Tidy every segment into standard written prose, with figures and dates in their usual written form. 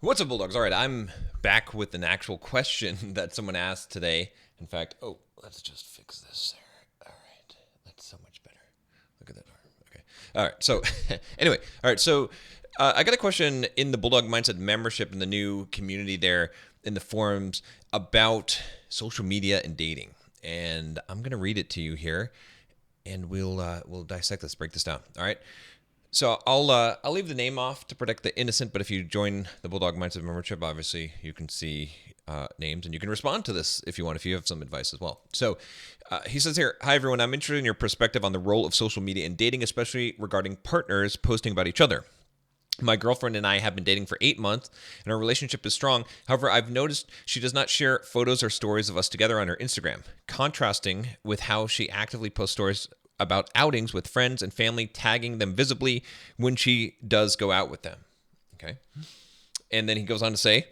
What's up, Bulldogs? All right, I'm back with an actual question that someone asked today. In fact, let's just fix this there. All right, that's so much better. Look at that arm. Okay. All right. So, anyway, all right. So, I got a question in the Bulldog Mindset membership in the new community there in the forums about social media and dating, and I'm gonna read it to you here, and we'll dissect this, break this down. All right. So I'll leave the name off to protect the innocent, but if you join the Bulldog Mindset membership, obviously you can see names and you can respond to this if you want, if you have some advice as well. So he says here, "Hi everyone, I'm interested in your perspective on the role of social media in dating, especially regarding partners posting about each other. My girlfriend and I have been dating for 8 months, and our relationship is strong. However, I've noticed she does not share photos or stories of us together on her Instagram, contrasting with how she actively posts stories about outings with friends and family, tagging them visibly when she does go out with them." Okay. And then he goes on to say,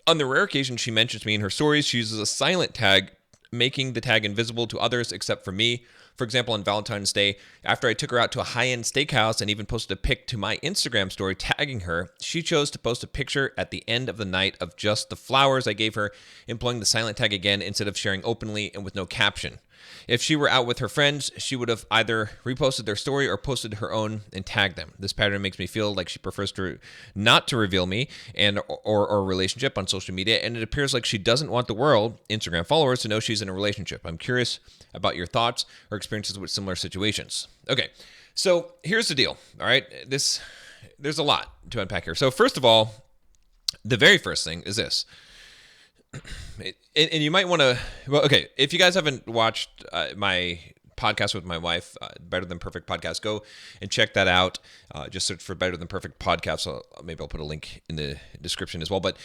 "On the rare occasion she mentions me in her stories, she uses a silent tag, making the tag invisible to others except for me. For example, on Valentine's Day, after I took her out to a high-end steakhouse and even posted a pic to my Instagram story tagging her, she chose to post a picture at the end of the night of just the flowers I gave her, employing the silent tag again instead of sharing openly and with no caption. If she were out with her friends, she would have either reposted their story or posted her own and tagged them. This pattern makes me feel like she prefers to not to reveal me and or relationship on social media, and it appears like she doesn't want the world, Instagram followers, to know she's in a relationship. I'm curious about your thoughts or experiences with similar situations." Okay, so here's the deal. All right, there's a lot to unpack here. So first of all, the very first thing is this. And you might want to, okay, if you guys haven't watched my podcast with my wife, Better Than Perfect podcast, go and check that out. Just search for Better Than Perfect podcast. So maybe I'll put a link in the description as well. But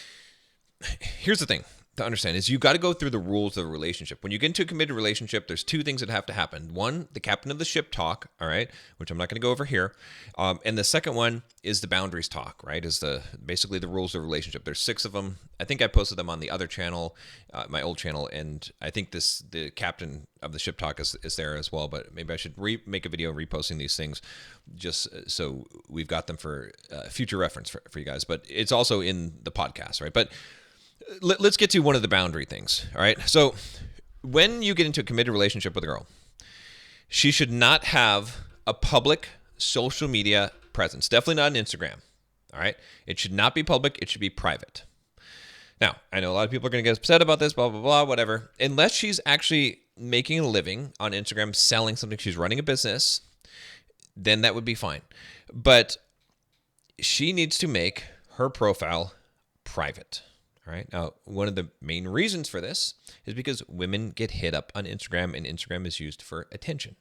here's the thing to understand is you got to go through the rules of a relationship. When you get into a committed relationship, there's two things that have to happen. One, the captain of the ship talk, all right, which I'm not going to go over here. And the second one is the boundaries talk, right, is basically the rules of a relationship. There's 6 of them. I think I posted them on the other channel, my old channel, and I think the captain of the ship talk is there as well, but maybe I should make a video reposting these things just so we've got them for future reference for you guys, but it's also in the podcast, right? But let's get to one of the boundary things. All right. So when you get into a committed relationship with a girl, she should not have a public social media presence. Definitely not on Instagram. All right. It should not be public. It should be private. Now, I know a lot of people are going to get upset about this, blah, blah, blah, whatever. Unless she's actually making a living on Instagram, selling something, she's running a business, then that would be fine. But she needs to make her profile private. All right. Now, one of the main reasons for this is because women get hit up on Instagram, and Instagram is used for attention.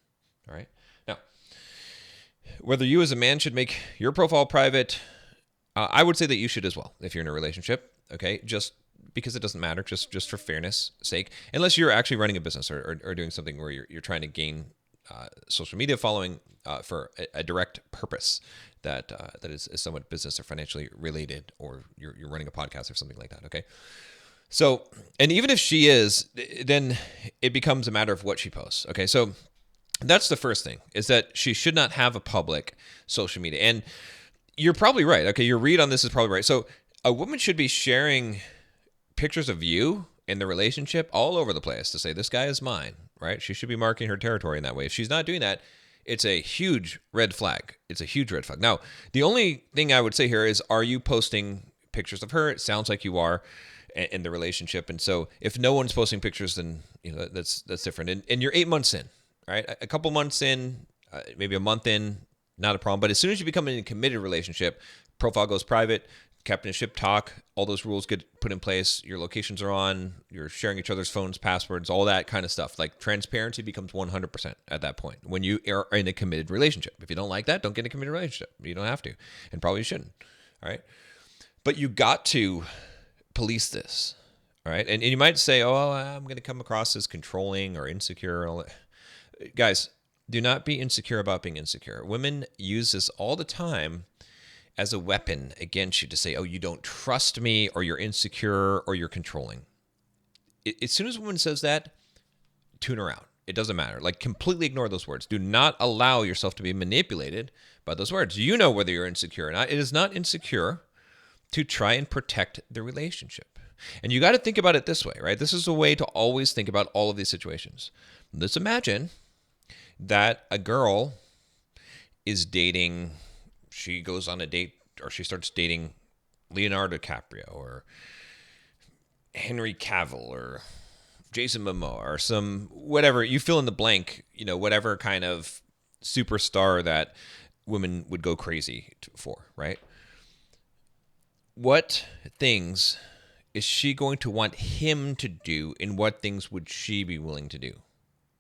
All right. Now, whether you as a man should make your profile private, I would say that you should as well if you're in a relationship. Okay. Just because it doesn't matter, just for fairness sake, unless you're actually running a business or doing something where you're trying to gain social media following for a direct purpose that is somewhat business or financially related, or you're running a podcast or something like that. Okay. So, and even if she is, then it becomes a matter of what she posts. Okay. So that's the first thing, is that she should not have a public social media. And you're probably right. Okay. Your read on this is probably right. So a woman should be sharing pictures of you in the relationship all over the place to say, this guy is mine, right? She should be marking her territory in that way. If she's not doing that, it's a huge red flag. It's a huge red flag. Now, the only thing I would say here is, are you posting pictures of her? It sounds like you are in the relationship. And so if no one's posting pictures, then that's different. And you're 8 months in, right? A couple months in, maybe a month in, not a problem. But as soon as you become in a committed relationship, profile goes private, captain of ship talk, all those rules get put in place. Your locations are on, you're sharing each other's phones, passwords, all that kind of stuff. Like, transparency becomes 100% at that point when you are in a committed relationship. If you don't like that, don't get in a committed relationship. You don't have to, and probably shouldn't. All right. But you got to police this. All right. And you might say, oh, I'm going to come across as controlling or insecure. And all that. Guys, do not be insecure about being insecure. Women use this all the time as a weapon against you to say, oh, you don't trust me, or you're insecure, or you're controlling. As soon as a woman says that, tune her out. It doesn't matter. Like, completely ignore those words. Do not allow yourself to be manipulated by those words. You know whether you're insecure or not. It is not insecure to try and protect the relationship. And you got to think about it this way, right? This is a way to always think about all of these situations. Let's imagine that a girl is dating, she goes on a date or she starts dating Leonardo DiCaprio or Henry Cavill or Jason Momoa or some, whatever, you fill in the blank, whatever kind of superstar that women would go crazy for, right? What things is she going to want him to do, and what things would she be willing to do?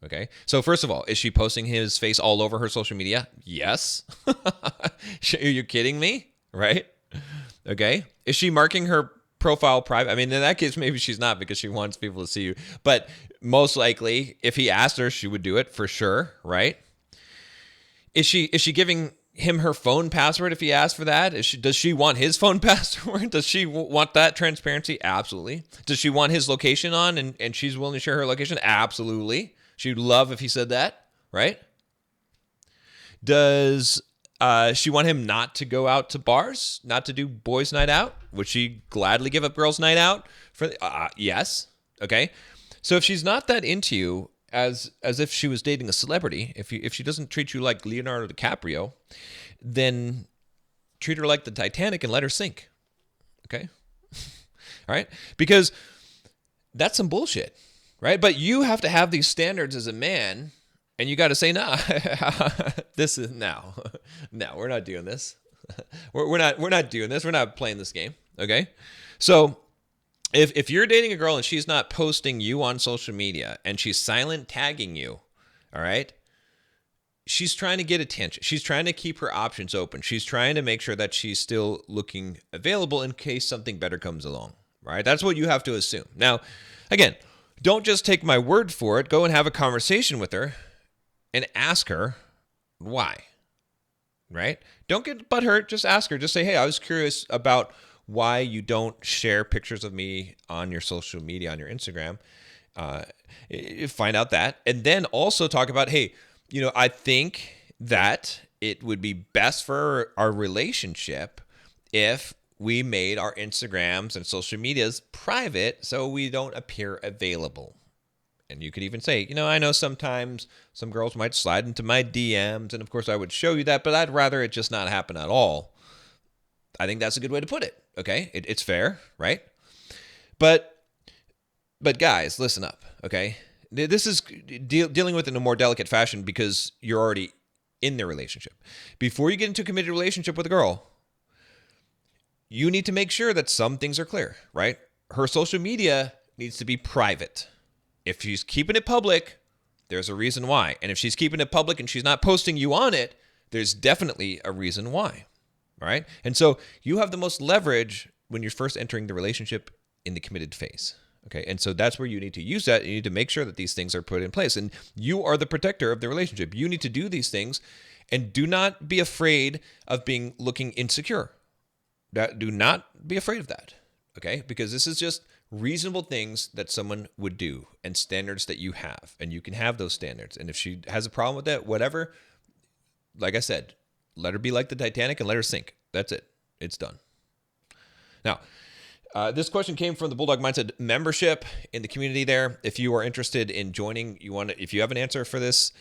Okay. So first of all, is she posting his face all over her social media? Yes. Are you kidding me? Right? Okay. Is she marking her profile private? I mean, in that case, maybe she's not because she wants people to see you. But most likely, if he asked her, she would do it for sure. Right? Is she giving him her phone password if he asked for that? Does she want his phone password? Does she want that transparency? Absolutely. Does she want his location on and she's willing to share her location? Absolutely. She'd love if he said that, right? Does she want him not to go out to bars, not to do boys' night out? Would she gladly give up girls' night out? Yes. Okay. So if she's not that into you, as if she was dating a celebrity, if she doesn't treat you like Leonardo DiCaprio, then treat her like the Titanic and let her sink. Okay? All right? Because that's some bullshit, right? But you have to have these standards as a man, and you got to say, no, no, we're not doing this. We're not doing this. We're not playing this game. Okay? So if you're dating a girl and she's not posting you on social media and she's silent tagging you, all right, she's trying to get attention. She's trying to keep her options open. She's trying to make sure that she's still looking available in case something better comes along, right? That's what you have to assume. Now, again, don't just take my word for it. Go and have a conversation with her and ask her why, right? Don't get butthurt. Just ask her. Just say, hey, I was curious about why you don't share pictures of me on your social media, on your Instagram. Find out that. And then also talk about, hey, I think that it would be best for our relationship if we made our Instagrams and social medias private so we don't appear available. And you could even say, I know sometimes some girls might slide into my DMs, and of course I would show you that, but I'd rather it just not happen at all. I think that's a good way to put it. Okay, it's fair, right? But guys, listen up. Okay, this is dealing with it in a more delicate fashion because you're already in their relationship. Before you get into a committed relationship with a girl, you need to make sure that some things are clear, right? Her social media needs to be private. If she's keeping it public, there's a reason why. And if she's keeping it public and she's not posting you on it, there's definitely a reason why. All right. And so you have the most leverage when you're first entering the relationship in the committed phase. Okay. And so that's where you need to use that. You need to make sure that these things are put in place. And you are the protector of the relationship. You need to do these things and do not be afraid of looking insecure. Do not be afraid of that. Okay. Because this is just reasonable things that someone would do and standards that you have. And you can have those standards. And if she has a problem with that, whatever, like I said, let her be like the Titanic and let her sink. That's it. It's done. Now, this question came from the Bulldog Mindset membership in the community there. If you are interested in joining, if you have an answer for this,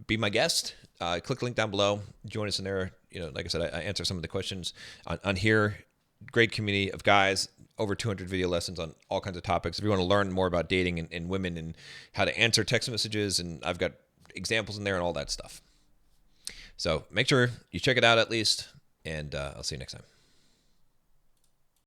be my guest. Click the link down below. Join us in there. Like I said, I answer some of the questions on here. Great community of guys. Over 200 video lessons on all kinds of topics. If you want to learn more about dating and women and how to answer text messages, and I've got examples in there and all that stuff. So make sure you check it out at least, and I'll see you next time.